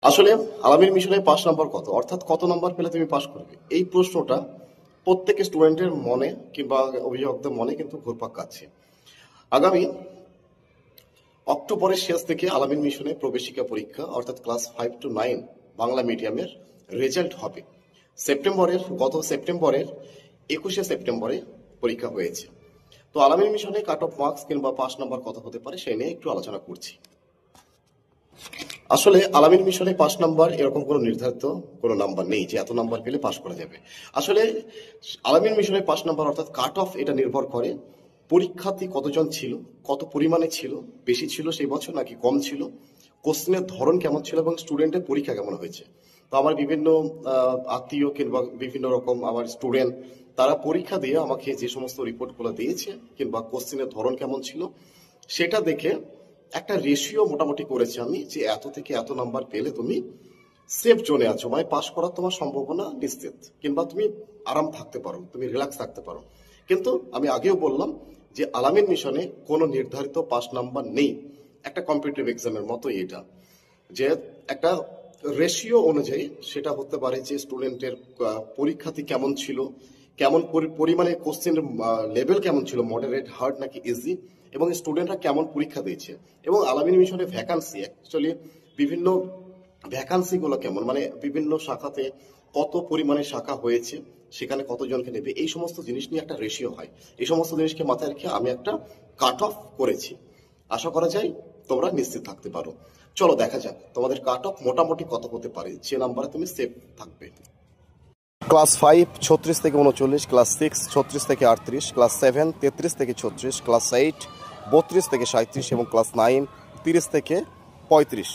আসলে আলামিন মিশনে পাস নাম্বার কত, অর্থাৎ কত নাম্বার পেলে তুমি পাস করবে, এই প্রশ্নটা প্রত্যেক স্টুডেন্টের মনে কিংবা অভিভাবকদের মনে কিন্তু ঘুরপাক খাচ্ছে। আগামী অক্টোবরের শেষ থেকে আলামিন মিশনে প্রবেশিকা পরীক্ষা অর্থাৎ ক্লাস 5 to 9 বাংলা মিডিয়ামের রেজাল্ট হবে। গত সেপ্টেম্বরের 21শে সেপ্টেম্বরে পরীক্ষা হয়েছে। তো আলামিন মিশনে কাট অফ মার্কস কিংবা পাস নাম্বার কত হতে পারে সেই নিয়ে একটু আলোচনা করছি। আসলে আলামিন মিশনে পাস নাম্বার এরকম কোনো নির্ধারিত কোনো নাম্বার নেই যে এত নাম্বার পেলে পাস করা যাবে। আসলে আলামিন মিশনের পাস নাম্বার অর্থাৎ কাট অফ এটা নির্ভর করে পরীক্ষার্থী কতজন ছিল, কত পরিমাণে ছিল, বেশি ছিল সেই বছর নাকি কম ছিল, কোশ্চেনের ধরন কেমন ছিল এবং স্টুডেন্টের পরীক্ষা কেমন হয়েছে। তো আমার বিভিন্ন আত্মীয় কিংবা বিভিন্ন রকম আমার স্টুডেন্ট তারা পরীক্ষা দিয়ে আমাকে যে সমস্ত রিপোর্টগুলো দিয়েছে কিংবা কোশ্চেনের ধরন কেমন ছিল সেটা দেখে একটা রেশিও মোটামুটি করেছি আমি যে এত থেকে এত নাম্বার পেলে তুমি সেফ জোনে আছো, মানে পাশ করার তোমার সম্ভাবনা নিশ্চিত কিংবা তুমি আরাম থাকতে পারো, তুমি রিল্যাক্স থাকতে পারো। কিন্তু আমি আগেও বললাম যে আলামিন মিশনে কোনো নির্ধারিত পাস নাম্বার নেই, একটা কম্পিটিটিভ এক্সামের মতোই এটা, যে একটা রেশিও অনুযায়ী সেটা হতে পারে যে স্টুডেন্টের পরীক্ষাটি কেমন ছিল, কেমন পরিমাণে কোশ্চেনের লেভেল কেমন ছিল, মডারেট, হার্ড নাকি ইজি, এবং স্টুডেন্টরা কেমন পরীক্ষা দিয়েছে, এবং আলামিন মিশনে ভ্যাকান্সি অ্যাকচুয়ালি বিভিন্ন ভ্যাকান্সিগুলো কেমন, মানে বিভিন্ন শাখাতে কত পরিমাণে শাখা হয়েছে, সেখানে কতজনকে নেবে, এই সমস্ত জিনিস নিয়ে একটা রেশিও হয়। এই সমস্ত জিনিসকে মাথায় রেখে আমি একটা কাট অফ করেছি। আশা করা যায় তোমরা নিশ্চিত থাকতে পারো। চলো দেখা যাক তোমাদের কাট অফ মোটামুটি কত হতে পারে, যে নাম্বারে তুমি সেফ থাকবে। ক্লাস 5 36 থেকে 39, ক্লাস 6 36 থেকে 38, ক্লাস 7 33 থেকে 36, ক্লাস 8 32 থেকে 37 এবং ক্লাস 9 30 থেকে 35।